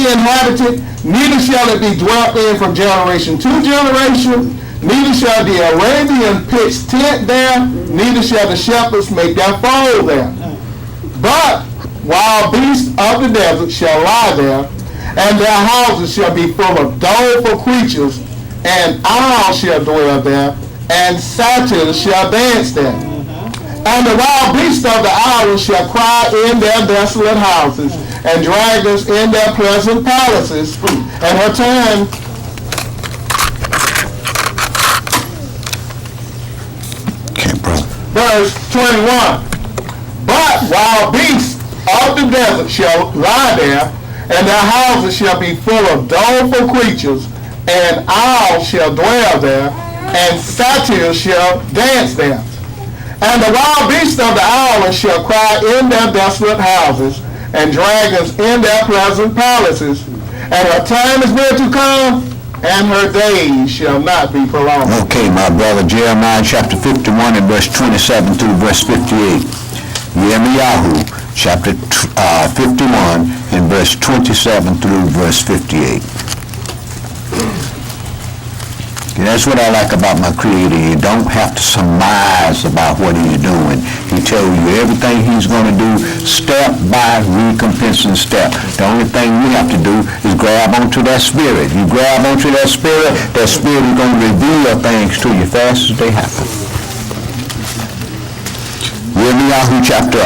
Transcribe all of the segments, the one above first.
be inhabited, neither shall it be dwelt in from generation to generation. Neither shall the Arabian pitch tent there, neither shall the shepherds make their fold there. But wild beasts of the desert shall lie there, and their houses shall be full of doleful creatures, and owls shall dwell there, and satyrs shall dance there. And the wild beasts of the islands shall cry in their desolate houses, and dragons in their pleasant palaces. And her time verse 21. But wild beasts of the desert shall lie there, and their houses shall be full of doleful creatures, and owls shall dwell there, and satyrs shall dance there. And the wild beasts of the islands shall cry in their desolate houses, and dragons in their pleasant palaces. And her time is near to come, and her days shall not be prolonged. Okay, my brother, Jeremiah chapter 51 and verse 27 through verse 58. Yirmiyahu chapter 51 and verse 27 through verse 58. And that's what I like about my Creator. You don't have to surmise about what He's doing. He tells you everything He's going to do, step by recompensing step. The only thing we have to do is grab onto that Spirit. You grab onto that Spirit is going to reveal things to you fast as they happen. Yirmiyahu chapter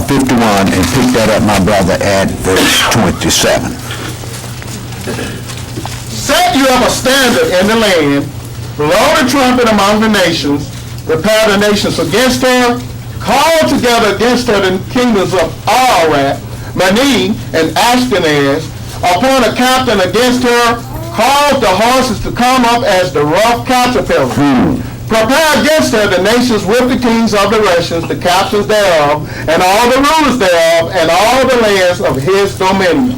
51, and pick that up, my brother, at verse 27. Set you up a standard in the land, blow the trumpet among the nations, prepare the nations against her, call together against her the kingdoms of Ararat, Mani, and Ashkenaz, appoint a captain against her, cause the horses to come up as the rough caterpillar. Prepare against her the nations with the kings of the Russians, the captains thereof, and all the rulers thereof, and all the lands of his dominion.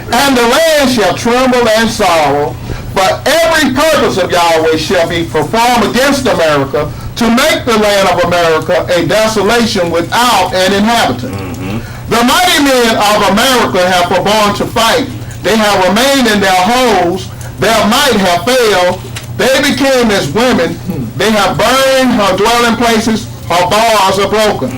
And the land shall tremble and sorrow, for every purpose of Yahweh shall be performed against America, to make the land of America a desolation without an inhabitant. The mighty men of America have forborne to fight. They have remained in their holes. Their might have failed. They became as women. They have burned her dwelling places. Her bars are broken.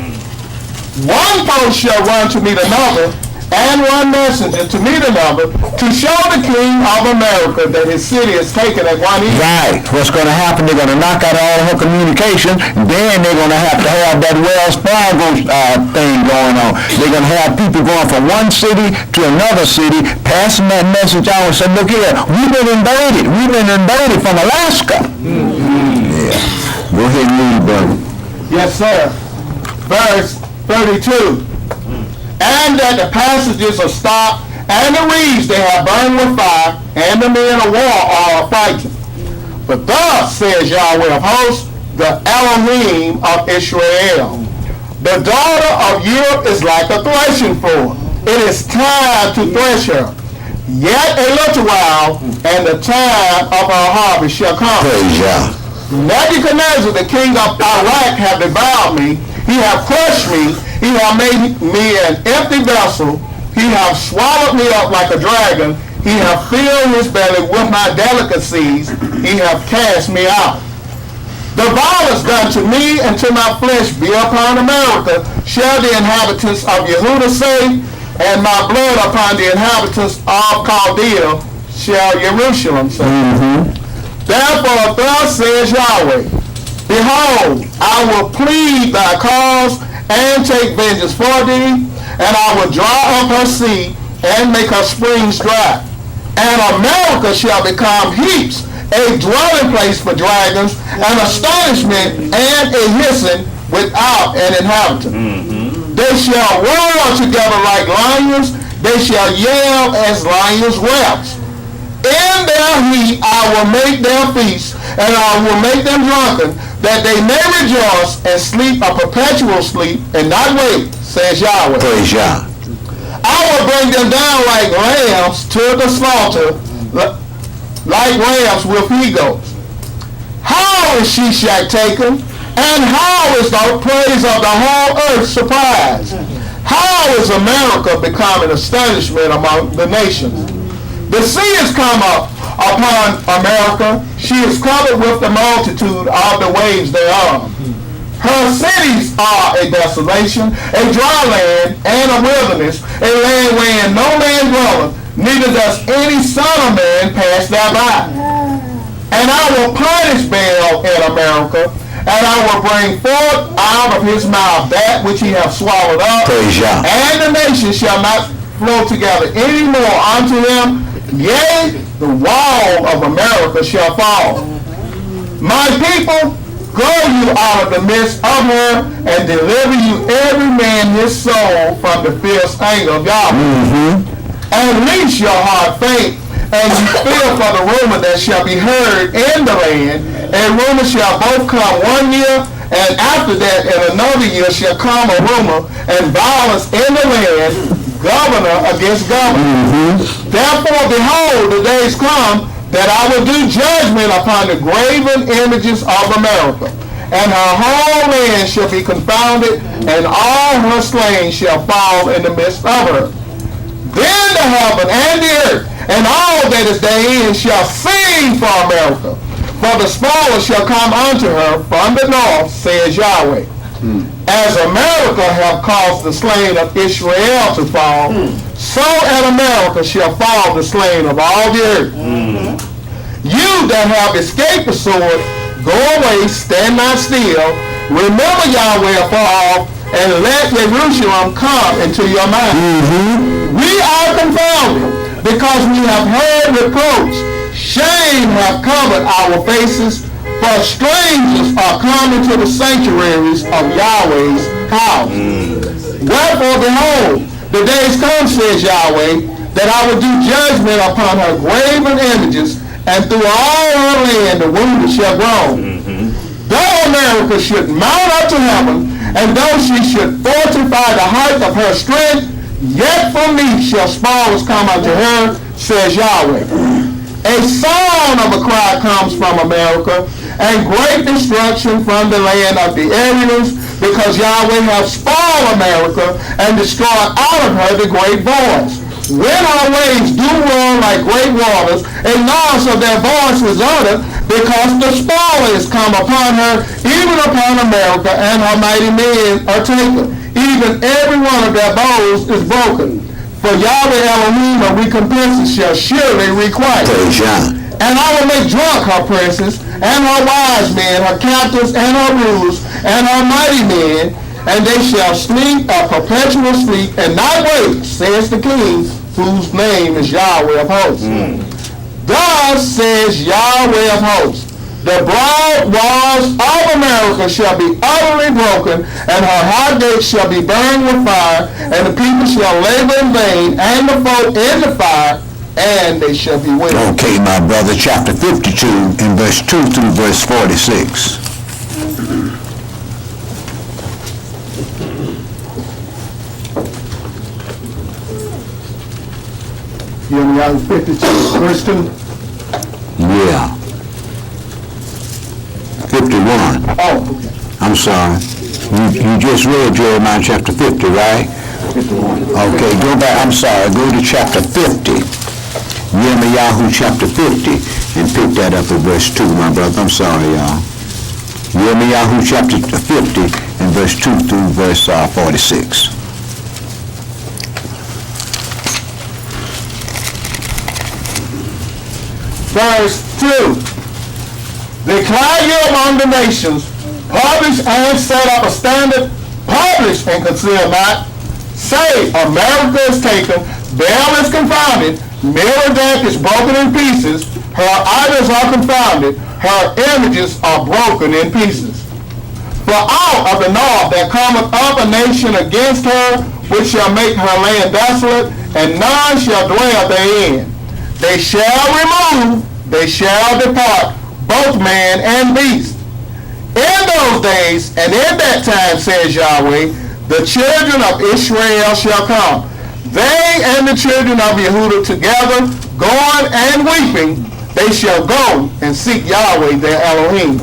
One post shall run to meet another, and one messenger to meet another, to show the king of America that his city is taken at one evening. Right. What's going to happen, they're going to knock out all her communication, then they're going to have that Wells Fargo thing going on. They're going to have people going from one city to another city, passing that message on and saying, look here, we've been invaded. We've been invaded from Alaska. Yeah. Go ahead and read, brother. Yes, sir. Verse 32. And that the passages are stopped, and the reeds they have burned with fire, and the men of war are fighting. But thus says Yahweh of hosts, the Elohim of Israel, the daughter of Europe is like a threshing floor. It is time to thresh her. Yet a little while, and the time of her harvest shall come. Praise Yah. Nebuchadnezzar, the king of Iraq, have devoured me. He have crushed me. He have made me an empty vessel. He have swallowed me up like a dragon. He have filled his belly with my delicacies. He have cast me out. The violence done to me and to my flesh be upon America, shall the inhabitants of Yehudah say, and my blood upon the inhabitants of Chaldea shall Jerusalem say. Therefore thus says Yahweh, behold, I will plead thy cause, and take vengeance for thee, and I will dry up her sea, and make her springs dry. And America shall become heaps, a dwelling place for dragons, an astonishment, and a hissing without an inhabitant. They shall roar together like lions, they shall yell as lions' whelps. In their heat I will make their feast, and I will make them drunken, that they may rejoice and sleep a perpetual sleep, and not wake, says Yahweh. Praise Yah. I will bring them down like lambs to the slaughter, like rams with he-goats. How is Shishak taken? And how is the praise of the whole earth surprised? How is America becoming astonishment among the nations? The sea has come up upon America. She is covered with the multitude of the waves thereof. Her cities are a desolation, a dry land, and a wilderness, a land wherein no man dwelleth, neither does any son of man pass thereby. And I will punish Baal in America, and I will bring forth out of his mouth that which he hath swallowed up, and the nations shall not flow together any more unto him. Yea, the wall of America shall fall. My people, go you out of the midst of her, and deliver you every man his soul from the fierce anger of Yahweh. And least your heart faint, and you fear for the rumor that shall be heard in the land. And rumor shall both come 1 year, and after that in another year shall come a rumor, and violence in the land, governor against governor. Therefore, behold, the days come that I will do judgment upon the graven images of America, and her whole land shall be confounded, and all her slain shall fall in the midst of her. Then the heaven and the earth and all that is therein shall sing for America, for the spoiler shall come unto her from the north, says Yahweh. As America have caused the slain of Israel to fall, so at America shall fall the slain of all the earth. You that have escaped the sword, go away, stand not still. Remember Yahweh afar off, and let Jerusalem come into your mind. We are confounded, because we have heard reproach. Shame hath covered our faces, for strangers are come into the sanctuaries of Yahweh's house. Wherefore, behold, the days come, says Yahweh, that I will do judgment upon her graven images, and through all her land the wounded shall grow. Though America should mount up to heaven, and though she should fortify the height of her strength, yet from me shall spoilers come unto her, says Yahweh. A sound of a cry comes from America, and great destruction from the land of the aliens, because Yahweh hath spoiled America, and destroyed out of her the great voice. When her waves do roar like great waters, and noise of their voice is uttered, because the spoiler is come upon her, even upon America, and her mighty men are taken. Even every one of their bows is broken. For Yahweh Elohim of recompenses shall surely requite. And I will make drunk her princes, and her wise men, her captains, and her rulers, and her mighty men, and they shall sleep a perpetual sleep, and not wake, says the King, whose name is Yahweh of hosts. Thus says Yahweh of hosts, the broad walls of America shall be utterly broken, and her high gates shall be burned with fire, and the people shall labor in vain, and the folk in the fire, and they shall be wicked. Okay, my brother, chapter 52, in verse 2 through verse 46. Jeremiah 52, verse 2. Yeah. 51. Oh, okay. I'm sorry. You just read Jeremiah chapter 50, right? 51. Okay, go back. I'm sorry. Go to chapter 50. Jeremiah chapter 50, and pick that up at verse 2, my brother. I'm sorry, y'all. Jeremiah chapter 50, and verse 2 through verse 46. Verse 2. Declare you among the nations, publish and set up a standard, publish and conceal not. Say, America is taken, Baal is confounded, Merodach is broken in pieces, her idols are confounded, her images are broken in pieces. For out of the north there cometh up a nation against her, which shall make her land desolate, and none shall dwell therein. They shall remove, they shall depart, both man and beast. In those days and in that time, says Yahweh, the children of Israel shall come, they and the children of Yehudah together, going and weeping, they shall go and seek Yahweh their Elohim.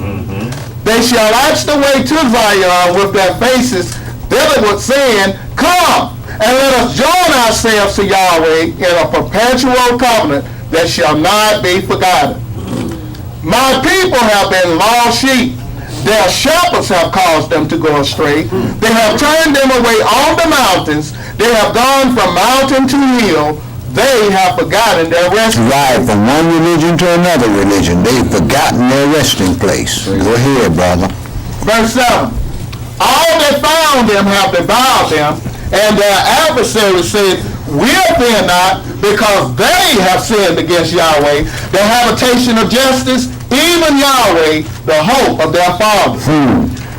They shall ask the way to Zion with their faces thitherward, saying, Come, and let us join ourselves to Yahweh in a perpetual covenant, that shall not be forgotten. My people have been lost sheep. Their shepherds have caused them to go astray. They have turned them away on the mountains. They have gone from mountain to hill. They have forgotten their resting place. Right, from one religion to another religion. They've forgotten their resting place. Go ahead, brother. Verse 7. All that found them have devoured them, and their adversaries said, we'll fear not, because they have sinned against Yahweh, the habitation of justice, even Yahweh, the hope of their fathers.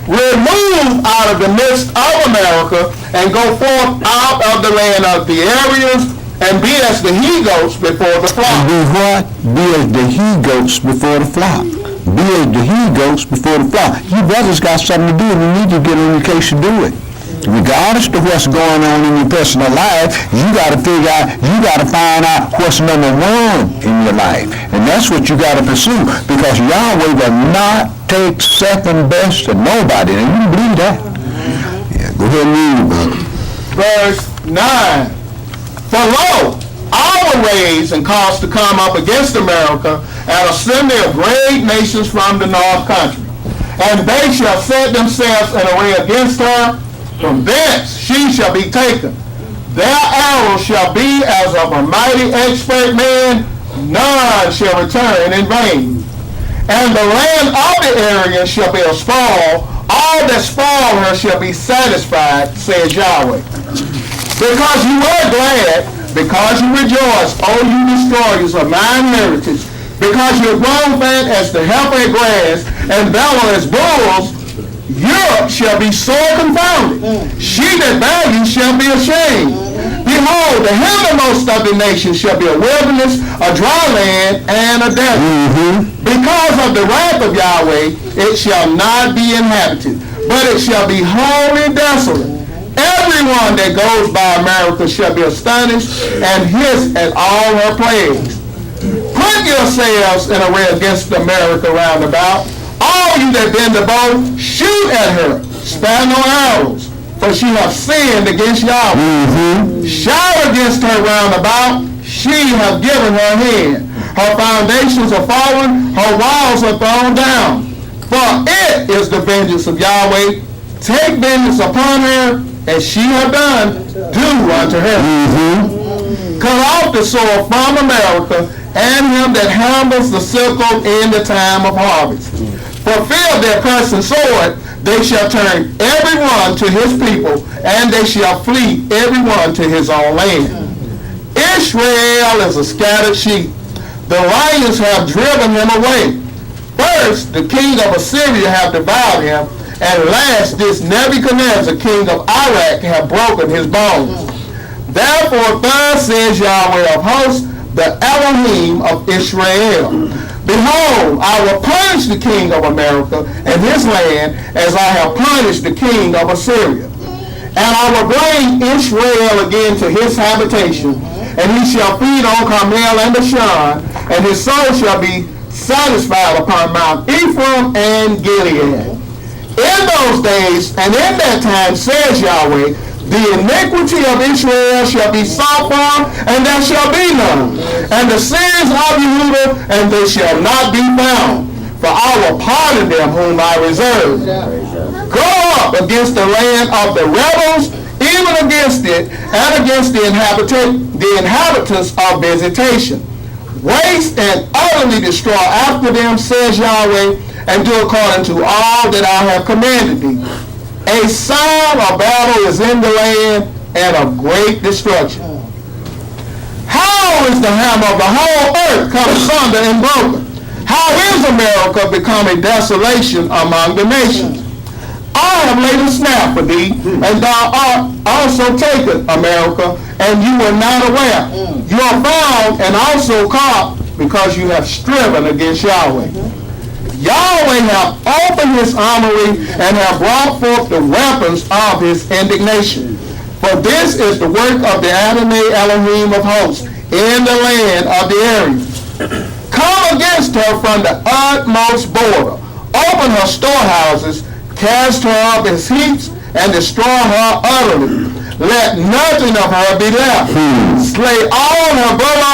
Remove out of the midst of America, and go forth out of the land of the Aryans, and be as the he-goats before the flock. Be what? Be as the he-goats before the flock. Be as the he-goats before the flock. You brothers got something to do, and you need to get on your case to do it. Regardless of what's going on in your personal life, you got to figure out, you got to find out what's number one in your life. And that's what you got to pursue, because Yahweh will not take second best to nobody. And you believe that? Yeah, go ahead and read, brother. Verse 9. For lo, I will raise and cause to come up against America an assembly of great nations from the north country. And they shall set themselves in array against her. From thence she shall be taken. Their arrows shall be as of a mighty expert man. None shall return in vain. And the land of the Aryans shall be a spoil. All that spoil her shall be satisfied, says Yahweh. Because you were glad, because you rejoice, O you destroyers of mine heritage, because you have grown fat as the heifer grass, and valor as bulls, Europe shall be sore confounded. She that values shall be ashamed. Behold, the heavenmost of the nations shall be a wilderness, a dry land, and a desert. Because of the wrath of Yahweh, it shall not be inhabited, but it shall be wholly desolate. Everyone that goes by America shall be astonished and hiss at all her plagues. Put yourselves in array against America round about. All you that bend the bow, shoot at her. Spare no arrows, for she hath sinned against Yahweh. Shout against her round about. She hath given her hand. Her foundations are fallen, her walls are thrown down. For it is the vengeance of Yahweh. Take vengeance upon her, as she hath done, do unto her. Cut off the sword from America, and him that handles the sickle in the time of harvest. Fulfill their cursing sword, they shall turn every one to his people, and they shall flee every one to his own land. Israel is a scattered sheep. The lions have driven him away. First, the king of Assyria have devoured him, and last, this Nebuchadnezzar, king of Iraq, have broken his bones. Therefore, thus says Yahweh of hosts, the Elohim of Israel. Behold, I will punish the king of America and his land as I have punished the king of Assyria. And I will bring Israel again to his habitation, and he shall feed on Carmel and Bashan, and his soul shall be satisfied upon Mount Ephraim and Gilead. In those days and in that time, says Yahweh, the iniquity of Israel shall be sought for, and there shall be none. And the sins of Yehudah, and they shall not be found. For I will pardon them whom I reserve. Go up against the land of the rebels, even against it, and against the inhabitants of visitation. Waste and utterly destroy after them, says Yahweh, and do according to all that I have commanded thee. A sound of battle is in the land, and of great destruction. How is the hammer of the whole earth come asunder and broken? How is America become a desolation among the nations? I have laid a snare for thee, and thou art also taken, America, and you were not aware. You are found and also caught, because you have striven against Yahweh. Yahweh hath opened his armory and hath brought forth the weapons of his indignation. For this is the work of the Adonai Elohim of hosts in the land of the Aryans. Come against her from the utmost border. Open her storehouses, cast her up as heaps, and destroy her utterly. Let nothing of her be left. Slay all her bullocks